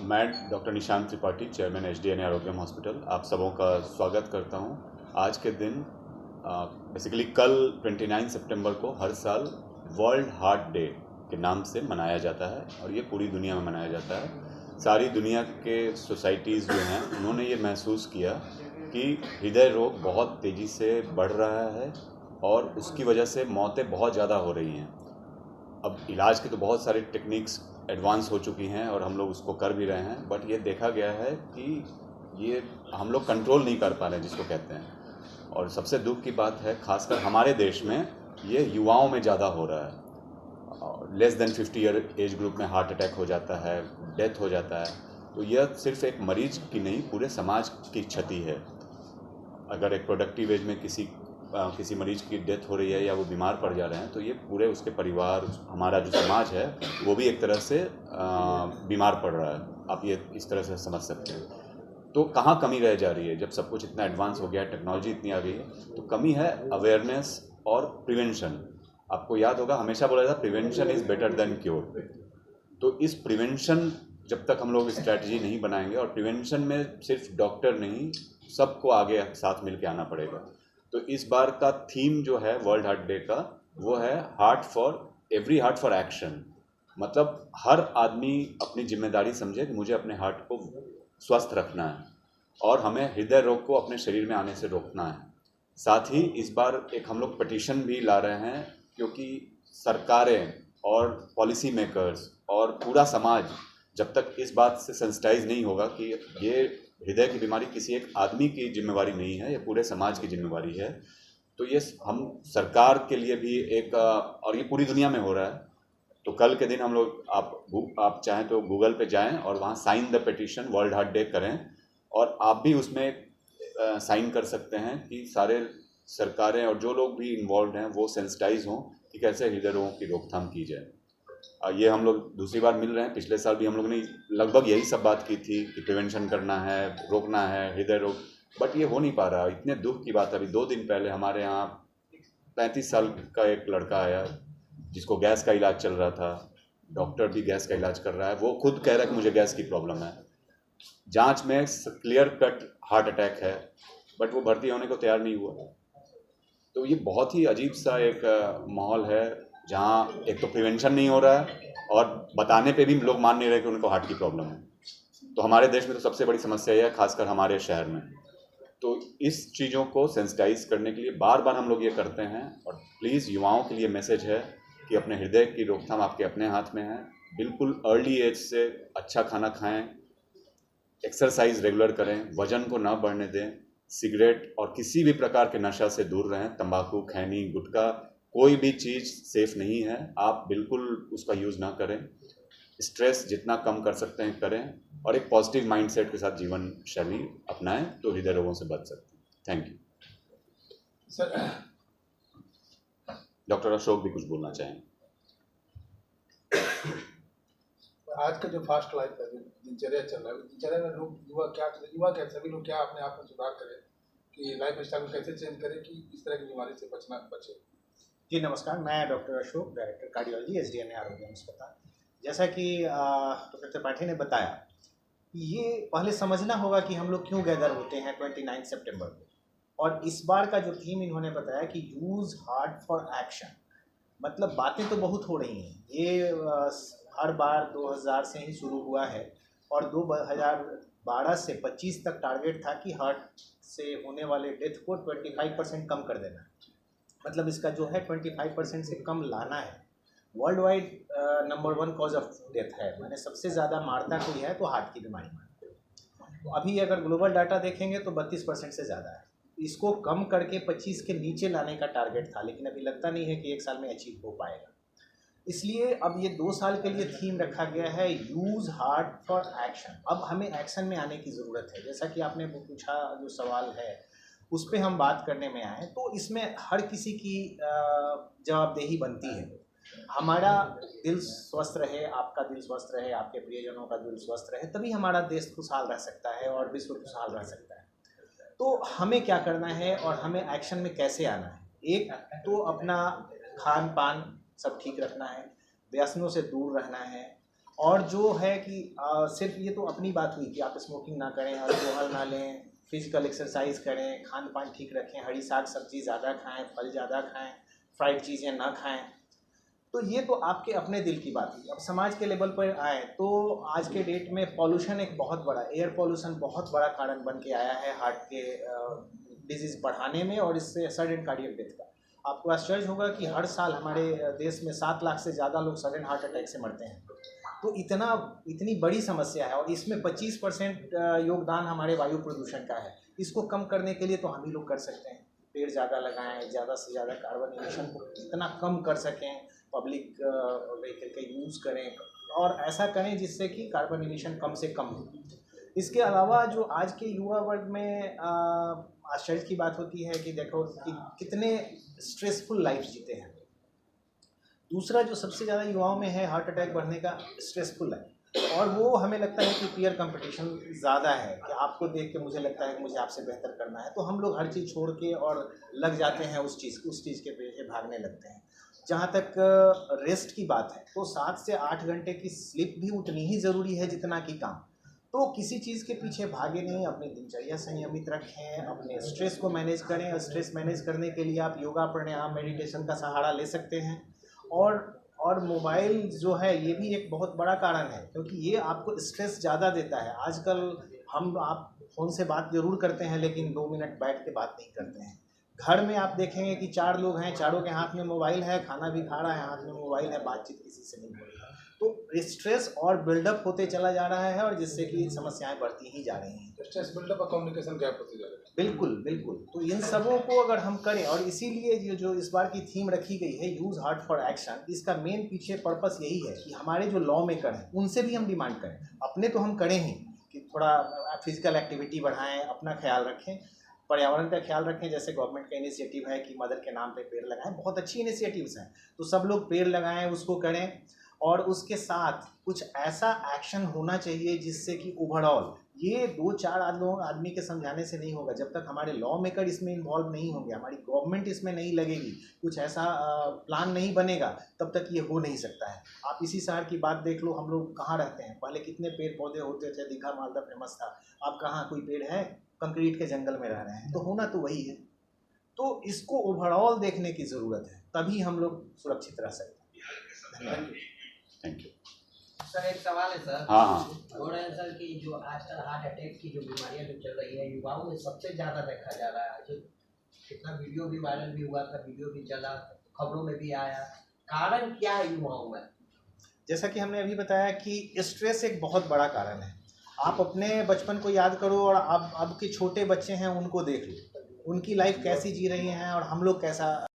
मैं doctor Nishant Tripathi, chairman एसडीएनए आरोग्यम hospital, आप सबों का स्वागत करता हूं। आज के दिन बेसिकली कल 29 सितंबर को हर साल वर्ल्ड हार्ट डे के नाम से मनाया जाता है और ये पूरी दुनिया में मनाया जाता है। सारी दुनिया के सोसाइटीज़ जो हैं उन्होंने ये महसूस किया कि हृदय रोग बहुत तेज़ी से बढ़ रहा है और उसकी वजह से मौतें बहुत ज़्यादा हो रही हैं। अब इलाज की तो बहुत सारी टेक्निक्स एडवांस हो चुकी हैं और हम लोग उसको कर भी रहे हैं, बट ये देखा गया है कि ये हम लोग कंट्रोल नहीं कर पा रहे हैं जिसको कहते हैं। और सबसे दुख की बात है, खासकर हमारे देश में ये युवाओं में ज़्यादा हो रहा है। Less than 50 year age group में हार्ट अटैक हो जाता है, डेथ हो जाता है। तो यह सिर्फ एक मरीज की नहीं, पूरे समाज की क्षति है। अगर एक प्रोडक्टिव एज में किसी मरीज की डेथ हो रही है या वो बीमार पड़ जा रहे हैं, तो ये पूरे उसके परिवार, हमारा जो समाज है वो भी एक तरह से बीमार पड़ रहा है। आप ये इस तरह से समझ सकते हैं। तो कहाँ कमी रह जा रही है? जब सब कुछ इतना एडवांस हो गया है, टेक्नोलॉजी इतनी आ गई है, तो कमी है अवेयरनेस और प्रिवेंशन। आपको याद होगा, हमेशा बोला जाता है prevention is better than cure. तो इस प्रिवेंशन, जब तक हम लोग स्ट्रैटेजी नहीं बनाएंगे, और प्रिवेंशन में सिर्फ डॉक्टर नहीं, सबको आगे साथ मिल के आना पड़ेगा। तो इस बार का थीम जो है वर्ल्ड हार्ट डे का, वो है heart for every heart for action. मतलब हर आदमी अपनी जिम्मेदारी समझे कि मुझे अपने हार्ट को स्वस्थ रखना है और हमें हृदय रोग को अपने शरीर में आने से रोकना है। साथ ही इस बार एक हम लोग पिटीशन भी ला रहे हैं, क्योंकि सरकारें और पॉलिसी मेकर्स और पूरा समाज जब तक इस बात से सेंसिटाइज नहीं होगा कि ये हृदय की बीमारी किसी एक आदमी की जिम्मेवारी नहीं है, ये पूरे समाज की जिम्मेवारी है, तो ये हम सरकार के लिए भी एक, और ये पूरी दुनिया में हो रहा है। तो कल के दिन हम लोग, आप चाहें तो गूगल पे जाएं और वहाँ sign the petition world heart day करें, और आप भी उसमें साइन कर सकते हैं कि सारे सरकारें और जो लोग भी इन्वॉल्व हैं वो सेंसिटाइज हों कि कैसे हृदय रोगों की रोकथाम की जाए। ये हम लोग दूसरी बार मिल रहे हैं। पिछले साल भी हम लोग ने लगभग यही सब बात की थी कि प्रिवेंशन करना है, रोकना है हृदय रोग, बट ये हो नहीं पा रहा। इतने दुख की बात है, अभी 2 दिन पहले हमारे यहाँ 35 साल का एक लड़का आया जिसको गैस का इलाज चल रहा था। डॉक्टर भी गैस का इलाज कर रहा है, वो खुद कह रहा है कि मुझे गैस की प्रॉब्लम है। जांच में क्लियर कट हार्ट अटैक है, बट वो भर्ती होने को तैयार नहीं हुआ। तो ये बहुत ही अजीब सा एक माहौल है, जहाँ एक तो प्रिवेंशन नहीं हो रहा है और बताने पे भी लोग मान नहीं रहे कि उनको हार्ट की प्रॉब्लम है। तो हमारे देश में तो सबसे बड़ी समस्या यह है, खासकर हमारे शहर में। तो इस चीज़ों को सेंसिटाइज करने के लिए बार बार हम लोग ये करते हैं। और प्लीज़ युवाओं के लिए मैसेज है कि अपने हृदय की रोकथाम आपके अपने हाथ में है। बिल्कुल अर्ली एज से अच्छा खाना खाएं, एक्सरसाइज रेगुलर करें, वजन को ना बढ़ने दें, सिगरेट और किसी भी प्रकार के नशा से दूर रहें। तंबाकू, खैनी, गुटखा, कोई भी चीज़ सेफ नहीं है, आप बिल्कुल उसका यूज़ ना करें। स्ट्रेस जितना कम कर सकते हैं करें, और एक पॉजिटिव माइंडसेट के साथ जीवन शैली अपनाएं, तो हृदय रोगों से बच सकते हैं। Thank you sir. Doctor Ashok भी कुछ बोलना चाहें। आज का जो फास्ट लाइफ है, दिनचर्या चल रहा है, दिनचर्या में लोग युवा क्या सभी लोग क्या अपने आप में सुधार करें कि लाइफ स्टाइल को कैसे चेंज करें कि इस तरह की बीमारी से बचे। जी नमस्कार, मैं डॉक्टर अशोक, डायरेक्टर कार्डियोलॉजी, एसडीएनए आरोग्यम अस्पताल। जैसा कि डॉक्टर त्रिपाठी ने बताया, ये पहले समझना होगा कि हम लोग क्यों गैदर होते हैं 29 सितंबर को। और इस बार का जो थीम इन्होंने बताया कि यूज़ हार्ट फॉर एक्शन, मतलब बातें तो बहुत हो रही हैं। ये हर बार 2000 से ही शुरू हुआ है और 2012 से 25 तक टारगेट था कि हार्ट से होने वाले डेथ को 25% कम कर देना है। मतलब इसका जो है 25% से कम लाना है। World wide number 1 cause of death है, मैंने सबसे ज़्यादा मारता कोई है तो हार्ट की बीमारी मारता है। तो अभी अगर ग्लोबल डाटा देखेंगे तो 32% से ज़्यादा है। इसको कम करके 25 के नीचे लाने का टारगेट था, लेकिन अभी लगता नहीं है कि 1 साल में अचीव हो पाएगा। इसलिए अब ये 2 साल के लिए थीम रखा गया है, यूज़ हार्ट फॉर एक्शन। अब हमें एक्शन में आने की ज़रूरत है। जैसा कि आपने पूछा, जो सवाल है उस पर हम बात करने में आए, तो इसमें हर किसी की जवाबदेही बनती है। हमारा दिल स्वस्थ रहे, आपका दिल स्वस्थ रहे, आपके प्रियजनों का दिल स्वस्थ रहे, तभी हमारा देश खुशहाल रह सकता है और विश्व खुशहाल रह सकता है। तो हमें क्या करना है और हमें एक्शन में कैसे आना है? एक तो अपना खान पान सब ठीक रखना है, व्यसनों से दूर रहना है, और जो है कि सिर्फ ये तो अपनी बात हुई कि आप स्मोकिंग ना करें, अल्कोहल ना लें, फिजिकल एक्सरसाइज करें, खान पान ठीक रखें, हरी साग सब्जी ज़्यादा खाएं, फल ज़्यादा खाएं, फ्राइड चीज़ें ना खाएं। तो ये तो आपके अपने दिल की बात हुई। अब समाज के लेवल पर आए तो आज के डेट में पॉल्यूशन एक बहुत बड़ा, एयर पॉल्यूशन बहुत बड़ा कारण बन के आया है हार्ट के डिजीज़ बढ़ाने में और इससे सडन कार्डियक डेथ का। आपको आश्चर्य होगा कि हर साल हमारे देश में 7 लाख से ज़्यादा लोग सडन हार्ट अटैक से मरते हैं। तो इतनी बड़ी समस्या है और इसमें 25% योगदान हमारे वायु प्रदूषण का है। इसको कम करने के लिए तो हम ही लोग कर सकते हैं। पेड़ ज़्यादा लगाएं, ज़्यादा से ज़्यादा कार्बन एमिशन को इतना कम कर सकें, पब्लिक व्हीकल का यूज़ करें और ऐसा करें जिससे कि कार्बन एमिशन कम से कम हो। इसके अलावा जो आज के युवा वर्ग में आश्चर्य की बात होती है कि देखो कि कितने स्ट्रेसफुल लाइफ जीते हैं। दूसरा जो सबसे ज़्यादा युवाओं में है हार्ट अटैक बढ़ने का, स्ट्रेसफुल लाइफ। और वो हमें लगता है कि पीयर कंपटीशन ज़्यादा है कि आपको देख के मुझे लगता है कि मुझे आपसे बेहतर करना है, तो हम लोग हर चीज़ छोड़ के और लग जाते हैं उस चीज़ के पीछे भागने लगते हैं। जहाँ तक रेस्ट की बात है तो 7 से 8 घंटे की स्लीप भी उतनी ही ज़रूरी है जितना कि काम। तो किसी चीज़ के पीछे भागे नहीं, अपनी दिनचर्या संयमित रखें, अपने स्ट्रेस को मैनेज करें। और स्ट्रेस मैनेज करने के लिए आप योगा, प्राणायाम, मेडिटेशन का सहारा ले सकते हैं। और मोबाइल जो है ये भी एक बहुत बड़ा कारण है क्योंकि ये आपको स्ट्रेस ज़्यादा देता है। आजकल आप फ़ोन से बात ज़रूर करते हैं लेकिन 2 मिनट बैठ के बात नहीं करते हैं। घर में आप देखेंगे कि 4 लोग हैं, चारों के हाथ में मोबाइल है, खाना भी खा रहा है, हाथ में मोबाइल है, बातचीत किसी से नहीं हो रही है। तो स्ट्रेस और बिल्डअप होते चला जा रहा है और जिससे कि समस्याएं बढ़ती ही जा रही हैं। स्ट्रेस बिल्डअप और कम्युनिकेशन गैप होते जा रहे हैं। बिल्कुल बिल्कुल। तो इन सबों को अगर हम करें और इसीलिए जो इस बार की थीम रखी गई है यूज़ हार्ट फॉर एक्शन, इसका मेन पीछे पर्पस यही है कि हमारे जो लॉ मेकर हैं उनसे भी हम डिमांड करें। अपने तो हम करें ही कि थोड़ा फिजिकल एक्टिविटी बढ़ाएं, अपना ख्याल रखें, पर्यावरण का ख्याल रखें। जैसे गवर्नमेंट का इनिशिएटिव है कि मदर के नाम पे पेड़ लगाएं, बहुत अच्छी इनिशिएटिव्स हैं। तो सब लोग पेड़ लगाएं, उसको करें। और उसके साथ कुछ ऐसा एक्शन होना चाहिए जिससे कि ओवरऑल ये 2-4 आदमी के समझाने से नहीं होगा। जब तक हमारे लॉ मेकर इसमें इन्वॉल्व नहीं होंगे, हमारी गवर्नमेंट इसमें नहीं लगेगी, कुछ ऐसा प्लान नहीं बनेगा, तब तक ये हो नहीं सकता है। आप इसी शहर की बात देख लो, हम लोग कहाँ रहते हैं, पहले कितने पेड़ पौधे होते थे, दीघा मालदा फेमस था। अब कहाँ कोई पेड़ है, कंक्रीट के जंगल में रह रहे हैं। तो होना तो वही है। तो इसको ओवरऑल देखने की ज़रूरत है, तभी हम लोग सुरक्षित रह सकते हैं। धन्यवाद। Thank you sir. एक सवाल है सर। हाँ हो रहा है सर कि जो आजकल हार्ट अटैक की जो बीमारियां जो चल रही है युवाओं में सबसे ज़्यादा देखा जा रहा है। जो कितना वीडियो भी वायरल भी हुआ था, वीडियो भी चला, खबरों में भी आया। कारण क्या है युवाओं में? जैसा कि हमने अभी बताया कि स्ट्रेस एक बहुत बड़ा कारण है। आप अपने बचपन को याद करो और अब के छोटे बच्चे हैं उनको देख लो, उनकी लाइफ कैसी जी रही हैं और हम लोग कैसा